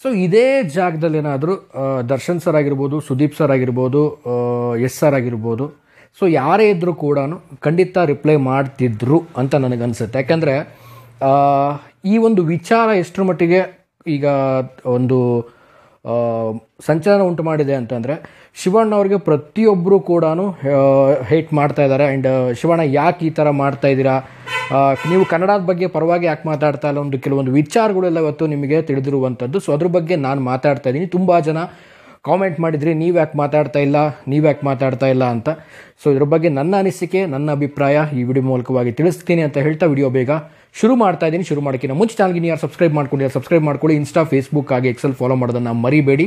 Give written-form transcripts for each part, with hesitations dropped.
So ಇದೇ ಜಾಗದಲ್ಲಿ ಏನಾದರೂ ದರ್ಶನ್ ಸರ್ ಆಗಿರ್ಬೋದು, ಸುದೀಪ್ ಸರ್ ಆಗಿರ್ಬೋದು, ಎಸ್ ಸರ್ ಆಗಿರ್ಬೋದು, ಸೊ ಯಾರೇ ಇದ್ದರೂ ಕೂಡ ಖಂಡಿತ ರಿಪ್ಲೈ ಮಾಡ್ತಿದ್ರು ಅಂತ ನನಗನ್ಸುತ್ತೆ. ಯಾಕಂದರೆ ಈ ಒಂದು ವಿಚಾರ ಎಷ್ಟರ ಮಟ್ಟಿಗೆ ಈಗ ಒಂದು ಸಂಚಲನ ಉಂಟು ಮಾಡಿದೆ ಅಂತಂದರೆ, ಶಿವಣ್ಣ ಅವ್ರಿಗೆ ಪ್ರತಿಯೊಬ್ಬರು ಕೂಡ ಹೇಟ್ ಮಾಡ್ತಾ ಇದ್ದಾರೆ. ಆ್ಯಂಡ್ ಶಿವಣ್ಣ ಯಾಕೆ ಈ ಥರ ಮಾಡ್ತಾ ಇದ್ದೀರಾ, ನೀವು ಕನ್ನಡದ ಬಗ್ಗೆ ಪರವಾಗಿ ಯಾಕೆ ಮಾತಾಡ್ತಾ ಇಲ್ಲ, ಕೆಲವೊಂದು ವಿಚಾರಗಳೆಲ್ಲ ಇವತ್ತು ನಿಮಗೆ ತಿಳಿದಿರುವಂಥದ್ದು. ಸೊ ಅದ್ರ ಬಗ್ಗೆ ನಾನು ಮಾತಾಡ್ತಾ ಇದ್ದೀನಿ. ತುಂಬ ಜನ ಕಾಮೆಂಟ್ ಮಾಡಿದ್ರಿ, ನೀವು ಯಾಕೆ ಮಾತಾಡ್ತಾ ಇಲ್ಲ ಅಂತ. ಸೊ ಇದ್ರ ಬಗ್ಗೆ ನನ್ನ ಅನಿಸಿಕೆ, ನನ್ನ ಅಭಿಪ್ರಾಯ ಈ ವಿಡಿಯೋ ಮೂಲಕವಾಗಿ ತಿಳಿಸ್ತೀನಿ ಅಂತ ಹೇಳ್ತಾ ವಿಡಿಯೋ ಬೇಗ ಶುರು ಮಾಡ್ತಾ ಇದ್ದೀನಿ. ಶುರು ಮಾಡೋಕ್ಕಿಂತ ಮುಂಚೆ ಚಾನಲ್ಗೆ ಯಾರು ಸಬ್ಸ್ಕ್ರೈಬ್ ಮಾಡ್ಕೊಳ್ಳಿ. ಇನ್ಸ್ಟಾ, ಫೇಸ್ಬುಕ್ ಹಾಗೆ ಎಕ್ಸೆಲ್ ಫಾಲೋ ಮಾಡೋದನ್ನು ಮರಿಬೇಡಿ.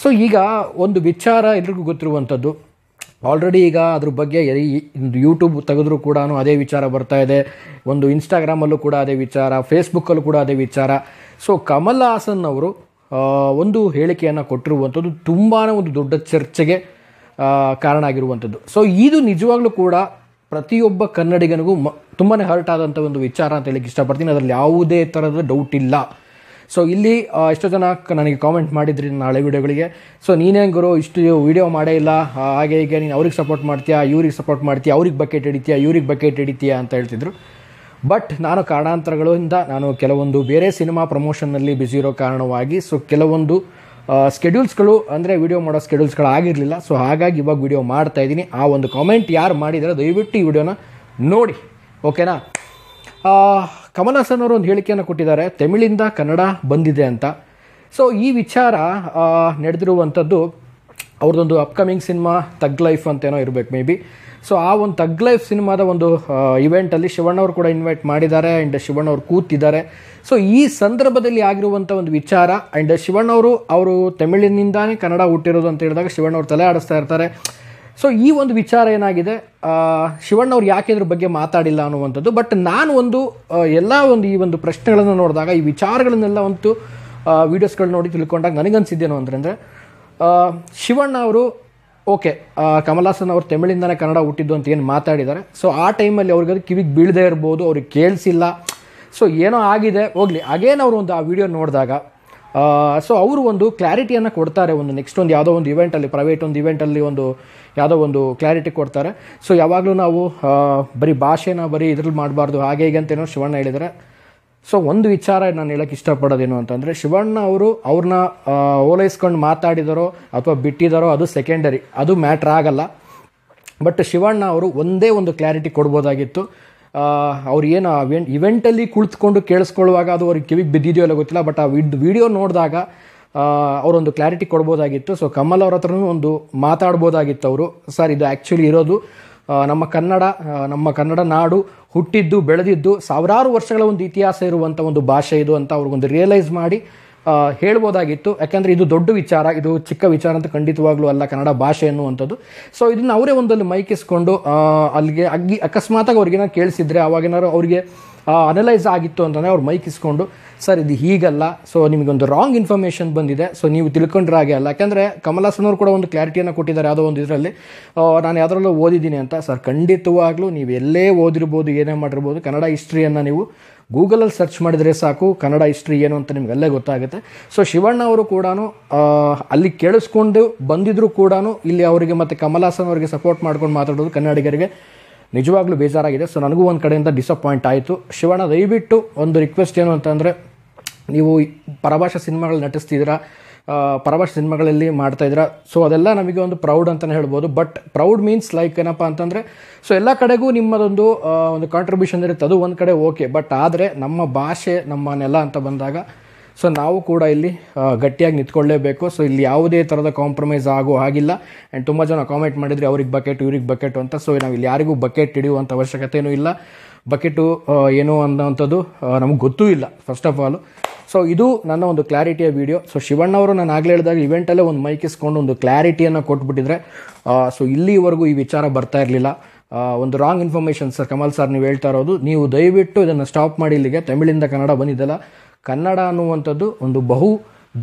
ಸೊ ಈಗ ಒಂದು ವಿಚಾರ ಎಲ್ರಿಗೂ ಗೊತ್ತಿರುವಂಥದ್ದು. ಆಲ್ರೆಡಿ ಈಗ ಅದ್ರ ಬಗ್ಗೆ ಯೂಟ್ಯೂಬ್ ತೆಗೆದ್ರೂ ಕೂಡ ಅದೇ ವಿಚಾರ ಬರ್ತಾ ಇದೆ, ಒಂದು ಇನ್ಸ್ಟಾಗ್ರಾಮಲ್ಲೂ ಕೂಡ ಅದೇ ವಿಚಾರ, ಫೇಸ್ಬುಕ್ಕಲ್ಲೂ ಕೂಡ ಅದೇ ವಿಚಾರ. ಸೊ ಕಮಲ್ ಹಾಸನ್ ಅವರು ಒಂದು ಹೇಳಿಕೆಯನ್ನು ಕೊಟ್ಟಿರುವಂಥದ್ದು ತುಂಬಾ ಒಂದು ದೊಡ್ಡ ಚರ್ಚೆಗೆ ಕಾರಣ ಆಗಿರುವಂಥದ್ದು. ಸೊ ಇದು ನಿಜವಾಗ್ಲೂ ಕೂಡ ಪ್ರತಿಯೊಬ್ಬ ಕನ್ನಡಿಗನಿಗೂ ತುಂಬಾ ಹರ್ಟ್ ಆದಂಥ ಒಂದು ವಿಚಾರ ಅಂತ ಹೇಳಕ್ಕೆ ಇಷ್ಟಪಡ್ತೀನಿ. ಅದರಲ್ಲಿ ಯಾವುದೇ ಥರದ ಡೌಟ್ ಇಲ್ಲ. ಸೊ ಇಲ್ಲಿ ಎಷ್ಟೋ ಜನ ನನಗೆ ಕಾಮೆಂಟ್ ಮಾಡಿದ್ರಿ ನಾಳೆ ವಿಡಿಯೋಗಳಿಗೆ, ಸೊ ನೀನೇ ಗುರು ಇಷ್ಟು ವಿಡಿಯೋ ಮಾಡೇ ಇಲ್ಲ, ಹಾಗೆ ಹೀಗೆ ನೀನು ಅವ್ರಿಗೆ ಸಪೋರ್ಟ್ ಮಾಡ್ತೀಯಾ, ಇವ್ರಿಗೆ ಸಪೋರ್ಟ್ ಮಾಡ್ತೀಯಾ, ಅವ್ರಿಗೆ ಬಕೆಟ್ ಹಿಡಿತೀಯಾ ಅಂತ ಹೇಳ್ತಿದ್ರು. ಬಟ್ ನಾನು ಕಾರಣಾಂತರಗಳಿಂದ ನಾನು ಕೆಲವೊಂದು ಬೇರೆ ಸಿನಿಮಾ ಪ್ರಮೋಷನ್ನಲ್ಲಿ ಬ್ಯುಸಿ ಇರೋ ಕಾರಣವಾಗಿ ಸೊ ಕೆಲವೊಂದು ಸ್ಕೆಡ್ಯೂಲ್ಸ್ಗಳು ಅಂದರೆ ವಿಡಿಯೋ ಮಾಡೋ ಸ್ಕೆಡ್ಯೂಲ್ಸ್ಗಳು ಆಗಿರಲಿಲ್ಲ. ಸೊ ಹಾಗಾಗಿ ಇವಾಗ ವಿಡಿಯೋ ಮಾಡ್ತಾ ಇದ್ದೀನಿ. ಆ ಒಂದು ಕಾಮೆಂಟ್ ಯಾರು ಮಾಡಿದರೆ ದಯವಿಟ್ಟು ಈ ವಿಡಿಯೋನ ನೋಡಿ, ಓಕೆನಾ. ಕಮಲ್ ಹಾಸನ್ ಅವರು ಒಂದು ಹೇಳಿಕೆಯನ್ನು ಕೊಟ್ಟಿದ್ದಾರೆ, ತಮಿಳಿಂದ ಕನ್ನಡ ಬಂದಿದೆ ಅಂತ. ಸೊ ಈ ವಿಚಾರ ನಡೆದಿರುವಂಥದ್ದು ಅವ್ರದ್ದೊಂದು ಅಪ್ಕಮಿಂಗ್ ಸಿನಿಮಾ ತಗ್ ಲೈಫ್ ಅಂತೇನೋ ಇರಬೇಕು ಮೇ ಬಿ. ಸೊ ಆ ಒಂದು ತಗ್ ಲೈಫ್ ಸಿನಿಮಾದ ಒಂದು ಇವೆಂಟಲ್ಲಿ ಶಿವಣ್ಣ ಅವರು ಕೂಡ ಇನ್ವೈಟ್ ಮಾಡಿದ್ದಾರೆ ಆ್ಯಂಡ್ ಶಿವಣ್ಣ ಅವರು ಕೂತಿದ್ದಾರೆ. ಸೊ ಈ ಸಂದರ್ಭದಲ್ಲಿ ಆಗಿರುವಂಥ ಒಂದು ವಿಚಾರ ಆ್ಯಂಡ್ ಶಿವಣ್ಣ ಅವರು ತಮಿಳಿನಿಂದಾನೇ ಕನ್ನಡ ಹುಟ್ಟಿರೋದು ಅಂತ ಹೇಳಿದಾಗ ಶಿವಣ್ಣ ಅವರು ತಲೆ ಆಡಿಸ್ತಾ ಇರ್ತಾರೆ. ಸೊ ಈ ಒಂದು ವಿಚಾರ ಏನಾಗಿದೆ, ಶಿವಣ್ಣ ಅವ್ರು ಯಾಕೆ ಇದ್ರ ಬಗ್ಗೆ ಮಾತಾಡಿಲ್ಲ ಅನ್ನುವಂಥದ್ದು. ಬಟ್ ನಾನು ಎಲ್ಲ ಈ ಒಂದು ಪ್ರಶ್ನೆಗಳನ್ನು ನೋಡಿದಾಗ, ಈ ವಿಚಾರಗಳನ್ನೆಲ್ಲ ಒಂದು ವೀಡಿಯೋಸ್ಗಳು ನೋಡಿ ತಿಳ್ಕೊಂಡಾಗ ನನಗನ್ಸಿದ್ದೇನು ಅಂದರೆ ಶಿವಣ್ಣ ಅವರು ಓಕೆ ಕಮಲ್ ಹಾಸನ್ ಅವರು ತಮಿಳಿಂದನೇ ಕನ್ನಡ ಹುಟ್ಟಿದ್ದು ಅಂತ ಏನು ಮಾತಾಡಿದ್ದಾರೆ. ಸೊ ಆ ಟೈಮಲ್ಲಿ ಅವ್ರಿಗೆ ಅದು ಕಿವಿಗೆ ಬೀಳದೇ ಇರ್ಬೋದು, ಅವ್ರಿಗೆ ಕೇಳಿಸಿಲ್ಲ, ಸೊ ಏನೋ ಆಗಿದೆ ಹೋಗಲಿ. ಅಗೇನ್ ಅವರು ಆ ವಿಡಿಯೋ ನೋಡಿದಾಗ ಸೊ ಅವರು ಒಂದು ಕ್ಲಾರಿಟಿಯನ್ನು ಕೊಡ್ತಾರೆ. ನೆಕ್ಸ್ಟ್ ಯಾವುದೋ ಒಂದು ಇವೆಂಟಲ್ಲಿ, ಪ್ರೈವೇಟ್ ಒಂದು ಇವೆಂಟಲ್ಲಿ ಯಾವುದೋ ಒಂದು ಕ್ಲಾರಿಟಿ ಕೊಡ್ತಾರೆ. ಸೊ ಯಾವಾಗಲೂ ನಾವು ಬರೀ ಭಾಷೆನ ಇದ್ರಲ್ಲಿ ಮಾಡಬಾರ್ದು ಹಾಗೆ ಹೀಗೆ ಅಂತೇನೋ ಶಿವಣ್ಣ ಹೇಳಿದ್ದಾರೆ. ಸೊ ಒಂದು ವಿಚಾರ ನಾನು ಹೇಳೋಕ್ಕೆ ಇಷ್ಟಪಡೋದೇನು ಅಂತಂದರೆ, ಶಿವಣ್ಣ ಅವರು ಅವ್ರನ್ನ ಓಲೈಸ್ಕೊಂಡು ಮಾತಾಡಿದಾರೋ ಅಥವಾ ಬಿಟ್ಟಿದ್ದಾರೋ ಅದು ಸೆಕೆಂಡರಿ, ಅದು ಮ್ಯಾಟ್ರ್ ಆಗಲ್ಲ. ಬಟ್ ಶಿವಣ್ಣ ಅವರು ಒಂದೇ ಒಂದು ಕ್ಲಾರಿಟಿ ಕೊಡ್ಬೋದಾಗಿತ್ತು. ಅವ್ರು ಏನು ಇವೆಂಟಲ್ಲಿ ಕುಳಿತುಕೊಂಡು ಕೇಳಿಸ್ಕೊಳ್ಳುವಾಗ ಅದು ಅವ್ರಿಗೆ ಕಿವಿಗೆ ಬಿದ್ದಿದೆಯೋ ಇಲ್ಲ ಗೊತ್ತಿಲ್ಲ, ಬಟ್ ಆ ವಿಡಿಯೋ ನೋಡಿದಾಗ ಅವರೊಂದು ಕ್ಲಾರಿಟಿ ಕೊಡ್ಬೋದಾಗಿತ್ತು. ಸೊ ಕಮಲ್ ಅವ್ರ ಹತ್ರನೂ ಒಂದು ಮಾತಾಡ್ಬೋದಾಗಿತ್ತು ಅವರು, ಸರ್ ಇದು ಆ್ಯಕ್ಚುಲಿ ಇರೋದು ನಮ್ಮ ಕನ್ನಡ ನಾಡು, ಹುಟ್ಟಿದ್ದು ಬೆಳೆದಿದ್ದು ಸಾವಿರಾರು ವರ್ಷಗಳ ಒಂದು ಇತಿಹಾಸ ಇರುವಂಥ ಒಂದು ಭಾಷೆ ಇದು ಅಂತ ಅವ್ರಿಗೊಂದು ರಿಯಲೈಸ್ ಮಾಡಿ ಹೇಳ್ಬೋದಾಗಿತ್ತು. ಯಾಕೆಂದರೆ ಇದು ದೊಡ್ಡ ವಿಚಾರ, ಇದು ಚಿಕ್ಕ ವಿಚಾರ ಅಂತ ಖಂಡಿತವಾಗ್ಲೂ ಅಲ್ಲ ಕನ್ನಡ ಭಾಷೆ ಎನ್ನುವಂಥದ್ದು. ಸೊ ಇದನ್ನು ಅವರೇ ಒಂದಲ್ಲಿ ಮೈಕಿಸ್ಕೊಂಡು ಅಲ್ಲಿಗೆ ಅಕಸ್ಮಾತಾಗಿ ಅವ್ರಿಗೇನಾರು ಕೇಳಿಸಿದ್ರೆ ಅವಾಗೇನಾದ್ರು ಅವ್ರಿಗೆ ಅನಲೈಸ್ ಆಗಿತ್ತು ಅಂತಂದರೆ ಅವ್ರು ಮೈಕಿಸ್ಕೊಂಡು ಸರ್ ಇದು ಹೀಗಲ್ಲ, ಸೊ ನಿಮಗೊಂದು ರಾಂಗ್ ಇನ್ಫಾರ್ಮೇಷನ್ ಬಂದಿದೆ, ಸೊ ನೀವು ತಿಳ್ಕೊಂಡ್ರೆ ಹಾಗೆ ಅಲ್ಲ. ಯಾಕೆಂದರೆ ಕಮಲ್ ಹಾಸನ್ ಅವರು ಕೂಡ ಒಂದು ಕ್ಲಾರಿಟಿಯನ್ನು ಕೊಟ್ಟಿದ್ದಾರೆ ಯಾವುದೋ ಒಂದು ಇದರಲ್ಲಿ, ನಾನು ಯಾವುದರಲ್ಲೂ ಓದಿದ್ದೀನಿ ಅಂತ. ಸರ್ ಖಂಡಿತವಾಗ್ಲೂ ನೀವು ಎಲ್ಲೇ ಓದಿರ್ಬೋದು, ಏನೇ ಮಾಡಿರ್ಬೋದು, ಕನ್ನಡ ಹಿಸ್ಟ್ರಿಯನ್ನು ನೀವು ಗೂಗಲಲ್ಲಿ ಸರ್ಚ್ ಮಾಡಿದರೆ ಸಾಕು, ಕನ್ನಡ ಹಿಸ್ಟ್ರಿ ಏನು ಅಂತ ನಿಮ್ಗೆ ಅಲ್ಲೇ ಗೊತ್ತಾಗುತ್ತೆ. ಸೊ ಶಿವಣ್ಣ ಅವರು ಕೂಡ ಅಲ್ಲಿ ಕೇಳಿಸ್ಕೊಂಡು ಬಂದಿದ್ರು ಕೂಡ ಇಲ್ಲಿ ಅವರಿಗೆ ಮತ್ತು ಕಮಲ್ ಹಾಸನ್ ಅವರಿಗೆ ಸಪೋರ್ಟ್ ಮಾಡ್ಕೊಂಡು ಮಾತಾಡೋದು ಕನ್ನಡಿಗರಿಗೆ ನಿಜವಾಗ್ಲೂ ಬೇಜಾರಾಗಿದೆ. ಸೊ ನನಗೂ ಒಂದು ಕಡೆಯಿಂದ ಡಿಸಪಾಯಿಂಟ್ ಆಯಿತು. ಶಿವಣ್ಣ ದಯವಿಟ್ಟು ಒಂದು ರಿಕ್ವೆಸ್ಟ್ ಏನು ಅಂತಂದರೆ, ನೀವು ಪರಭಾಷಾ ಸಿನಿಮಾಗಳು ನಟಿಸ್ತಿದ್ದೀರಾ, ಪರಭಾಷಾ ಸಿನಿಮಾಗಳಲ್ಲಿ ಮಾಡ್ತಾಯಿದ್ದೀರಾ, ಸೊ ಅದೆಲ್ಲ ನಮಗೆ ಒಂದು ಪ್ರೌಡ್ ಅಂತಲೇ ಹೇಳ್ಬೋದು. ಬಟ್ ಪ್ರೌಡ್ ಮೀನ್ಸ್ ಲೈಕ್ ಏನಪ್ಪ ಅಂತಂದರೆ, ಸೊ ಎಲ್ಲ ಕಡೆಗೂ ನಿಮ್ಮದೊಂದು ಒಂದು ಕಾಂಟ್ರಿಬ್ಯೂಷನ್ ಇರುತ್ತೆ, ಅದು ಒಂದು ಕಡೆ ಓಕೆ. ಬಟ್ ಆದರೆ ನಮ್ಮ ಭಾಷೆ, ನಮ್ಮ ನೆಲ ಅಂತ ಬಂದಾಗ ಸೊ ನಾವು ಕೂಡ ಇಲ್ಲಿ ಗಟ್ಟಿಯಾಗಿ ನಿಂತ್ಕೊಳ್ಳೇಬೇಕು. ಸೊ ಇಲ್ಲಿ ಯಾವುದೇ ಥರದ ಕಾಂಪ್ರಮೈಸ್ ಆಗೋ ಹಾಗಿಲ್ಲ. ಆ್ಯಂಡ್ ತುಂಬ ಜನ ಕಾಮೆಂಟ್ ಮಾಡಿದರೆ ಅವ್ರಿಗೆ ಬಕೆಟು ಇವ್ರಿಗೆ ಬಕೆಟು ಅಂತ. ಸೊ ನಾವು ಇಲ್ಲಿ ಯಾರಿಗೂ ಬಕೆಟ್ ಹಿಡಿಯುವಂಥ ಅವಶ್ಯಕತೆಯೂ ಇಲ್ಲ. ಬಕೆಟು ಏನು ಅನ್ನೋವಂಥದ್ದು ನಮಗೆ ಗೊತ್ತೂ ಇಲ್ಲ ಫಸ್ಟ್ ಆಫ್ ಆಲು. ಸೊ ಇದು ನನ್ನ ಒಂದು ಕ್ಲಾರಿಟಿಯ ವಿಡಿಯೋ. ಸೊ ಶಿವಣ್ಣ ಅವರು ನಾನು ಆಗಲೇ ಹೇಳಿದಾಗ ಇವೆಂಟಲ್ಲೇ ಒಂದು ಮೈಕಿಸ್ಕೊಂಡು ಒಂದು ಕ್ಲಾರಿಟಿಯನ್ನು ಕೊಟ್ಬಿಟ್ಟಿದ್ರೆ ಸೊ ಇಲ್ಲಿವರೆಗೂ ಈ ವಿಚಾರ ಬರ್ತಾ ಇರಲಿಲ್ಲ. ಒಂದು wrong information sir Kamal sir ನೀವು ಹೇಳ್ತಾ ಇರೋದು, ನೀವು ದಯವಿಟ್ಟು ಇದನ್ನು ಸ್ಟಾಪ್ ಮಾಡಿ. ಇಲ್ಲಿಗೆ ತಮಿಳಿಂದ ಕನ್ನಡ ಬಂದಿದ್ದಲ್ಲ, ಕನ್ನಡ ಅನ್ನುವಂಥದ್ದು ಒಂದು ಬಹು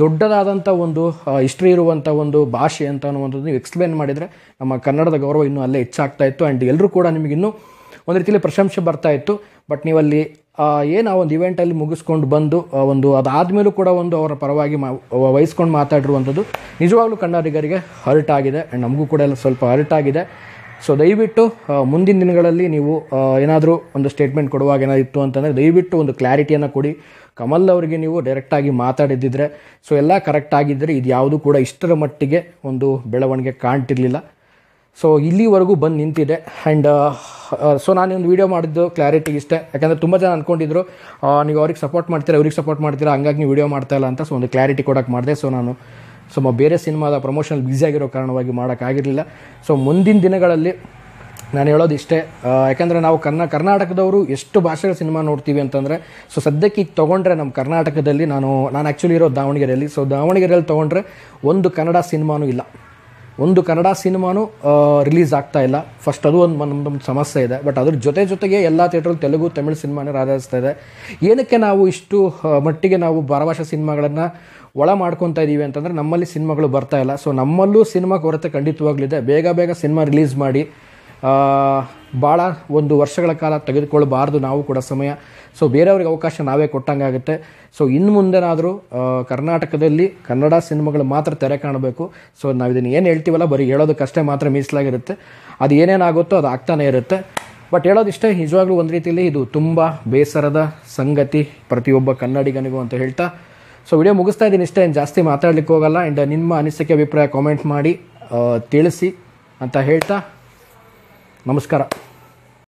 ದೊಡ್ಡದಾದಂಥ ಒಂದು ಹಿಸ್ಟ್ರಿ ಇರುವಂಥ ಒಂದು ಭಾಷೆ ಅಂತ ಅನ್ನುವಂಥದ್ದು ನೀವು ಎಕ್ಸ್ಪ್ಲೇನ್ ಮಾಡಿದರೆ ನಮ್ಮ ಕನ್ನಡದ ಗೌರವ ಇನ್ನೂ ಅಲ್ಲೇ ಹೆಚ್ಚಾಗ್ತಾ ಇತ್ತು. ಆ್ಯಂಡ್ ಎಲ್ಲರೂ ಕೂಡ ನಿಮಗಿನ್ನೂ ಒಂದು ರೀತಿಯಲ್ಲಿ ಪ್ರಶಂಸೆ ಬರ್ತಾ ಇತ್ತು. ಬಟ್ ನೀವಲ್ಲಿ ಏನು ಆ ಒಂದು ಇವೆಂಟಲ್ಲಿ ಮುಗಿಸ್ಕೊಂಡು ಬಂದು ಅದಾದಮೇಲೂ ಕೂಡ ಅವರ ಪರವಾಗಿ ವಹಿಸ್ಕೊಂಡು ಮಾತಾಡಿರುವಂಥದ್ದು ನಿಜವಾಗ್ಲೂ ಕನ್ನಡಿಗರಿಗೆ ಹರ್ಟ್ ಆಗಿದೆ ಆ್ಯಂಡ್ ನಮಗೂ ಕೂಡ ಎಲ್ಲ ಸ್ವಲ್ಪ ಹರ್ಟ್ ಆಗಿದೆ. ಸೊ ದಯವಿಟ್ಟು ಮುಂದಿನ ದಿನಗಳಲ್ಲಿ ನೀವು ಏನಾದರೂ ಒಂದು ಸ್ಟೇಟ್ಮೆಂಟ್ ಕೊಡುವಾಗ ಏನಾದ್ರು ಇತ್ತು ಅಂತಂದರೆ ದಯವಿಟ್ಟು ಒಂದು ಕ್ಲಾರಿಟಿಯನ್ನು ಕೊಡಿ. ಕಮಲ್ ಅವರಿಗೆ ನೀವು ಡೈರೆಕ್ಟಾಗಿ ಮಾತಾಡಿದ್ದಿದ್ರೆ ಸೊ ಎಲ್ಲ ಕರೆಕ್ಟ್ ಆಗಿದ್ದರೆ ಇದು ಯಾವುದೂ ಕೂಡ ಇಷ್ಟರ ಮಟ್ಟಿಗೆ ಒಂದು ಬೆಳವಣಿಗೆ ಕಾಣ್ತಿರ್ಲಿಲ್ಲ. ಸೊ ಇಲ್ಲಿವರೆಗೂ ಬಂದು ನಿಂತಿದೆ. ಆ್ಯಂಡ್ ಸೊ ನಾನೊಂದು ವೀಡಿಯೋ ಮಾಡಿದ್ದು ಕ್ಲಾರಿಟಿಗೆ ಇಷ್ಟೇ, ಯಾಕಂದರೆ ತುಂಬ ಜನ ಅಂದ್ಕೊಂಡಿದ್ರು ನೀವು ಅವ್ರಿಗೆ ಸಪೋರ್ಟ್ ಮಾಡ್ತೀರಾ ಇವ್ರಿಗೆ ಸಪೋರ್ಟ್ ಮಾಡ್ತೀರಾ ಹಂಗಾಗಿ ನೀವು ವೀಡಿಯೋ ಮಾಡ್ತಾಯಿಲ್ಲ ಅಂತ. ಸೊ ಒಂದು ಕ್ಲಾರಿಟಿ ಕೊಡೋಕ್ಕೆ ಮಾಡಿದೆ. ಸೊ ನಾನು ಬೇರೆ ಸಿನಿಮಾದ ಪ್ರಮೋಷನ್ ಬ್ಯುಸಿಯಾಗಿರೋ ಕಾರಣವಾಗಿ ಮಾಡೋಕ್ಕಾಗಿರಲಿಲ್ಲ. ಸೊ ಮುಂದಿನ ದಿನಗಳಲ್ಲಿ ನಾನು ಹೇಳೋದು ಇಷ್ಟೇ, ಯಾಕಂದರೆ ನಾವು ಕರ್ನಾಟಕದವರು ಎಷ್ಟು ಭಾಷೆಗಳ ಸಿನಿಮಾ ನೋಡ್ತೀವಿ ಅಂತಂದರೆ ಸೊ ಸದ್ಯಕ್ಕೆ ಈಗ ತೊಗೊಂಡ್ರೆ ನಮ್ಮ ಕರ್ನಾಟಕದಲ್ಲಿ ನಾನು ಆ್ಯಕ್ಚುಲಿ ಇರೋ ದಾವಣಗೆರೆಯಲ್ಲಿ. ಸೊ ದಾವಣಗೆರೆಯಲ್ಲಿ ತೊಗೊಂಡ್ರೆ ಒಂದು ಕನ್ನಡ ಸಿನಿಮಾನೂ ಇಲ್ಲ, ಒಂದು ಕನ್ನಡ ಸಿನಿಮಾನು ರಿಲೀಸ್ ಆಗ್ತಾ ಇಲ್ಲ. ಫಸ್ಟ್ ಅದು ನಮ್ಮದೊಂದು ಸಮಸ್ಯೆ ಇದೆ. ಬಟ್ ಅದ್ರ ಜೊತೆಗೆ ಎಲ್ಲ ಥಿಯೇಟ್ರಲ್ಲಿ ತೆಲುಗು ತಮಿಳು ಸಿನಿಮಾನೇ ರಾರಾಜಿಸ್ತಾ ಇದೆ. ಏನಕ್ಕೆ ನಾವು ಇಷ್ಟು ಮಟ್ಟಿಗೆ ನಾವು ಭಾಷಾ ಸಿನಿಮಾಗಳನ್ನು ಒಳ ಮಾಡ್ಕೊತಾ ಇದ್ದೀವಿ ಅಂತಂದರೆ ನಮ್ಮಲ್ಲಿ ಸಿನಿಮಾಗಳು ಬರ್ತಾ ಇಲ್ಲ. ಸೊ ನಮ್ಮಲ್ಲೂ ಸಿನಿಮಾ ಕೊರತೆ ಖಂಡಿತವಾಗ್ಲಿದೆ. ಬೇಗ ಸಿನಿಮಾ ರಿಲೀಸ್ ಮಾಡಿ ಭಾಳ ಒಂದು ವರ್ಷಗಳ ಕಾಲ ತೆಗೆದುಕೊಳ್ಬಾರ್ದು ನಾವು ಕೂಡ ಸಮಯ. ಸೊ ಬೇರೆಯವ್ರಿಗೆ ಅವಕಾಶ ನಾವೇ ಕೊಟ್ಟಂಗಾಗುತ್ತೆ. ಸೊ ಇನ್ನು ಮುಂದೆನಾದರೂ ಕರ್ನಾಟಕದಲ್ಲಿ ಕನ್ನಡ ಸಿನಿಮಾಗಳು ಮಾತ್ರ ತೆರೆ ಕಾಣಬೇಕು. ಸೊ ನಾವು ಇದನ್ನು ಏನು ಹೇಳ್ತೀವಲ್ಲ ಬರೀ ಹೇಳೋದಕ್ಕಷ್ಟೇ ಮಾತ್ರ ಮೀಸಲಾಗಿರುತ್ತೆ. ಅದು ಏನೇನಾಗುತ್ತೋ ಅದು ಆಗ್ತಾನೆ ಇರುತ್ತೆ. ಬಟ್ ಹೇಳೋದಿಷ್ಟೇ, ನಿಜವಾಗ್ಲೂ ಒಂದು ರೀತಿಯಲ್ಲಿ ಇದು ತುಂಬ ಬೇಸರದ ಸಂಗತಿ ಪ್ರತಿಯೊಬ್ಬ ಕನ್ನಡಿಗನಿಗೂ ಅಂತ ಹೇಳ್ತಾ ಸೊ ವಿಡಿಯೋ ಮುಗಿಸ್ತಾ ಇದ್ದೀನಿ. ಇಷ್ಟೇ, ಏನು ಜಾಸ್ತಿ ಮಾತಾಡ್ಲಿಕ್ಕೆ ಹೋಗಲ್ಲ. ಆ್ಯಂಡ್ ನಿಮ್ಮ ಅನಿಸಿಕೆ ಅಭಿಪ್ರಾಯ ಕಾಮೆಂಟ್ ಮಾಡಿ ತಿಳಿಸಿ ಅಂತ ಹೇಳ್ತಾ ನಮಸ್ಕಾರ.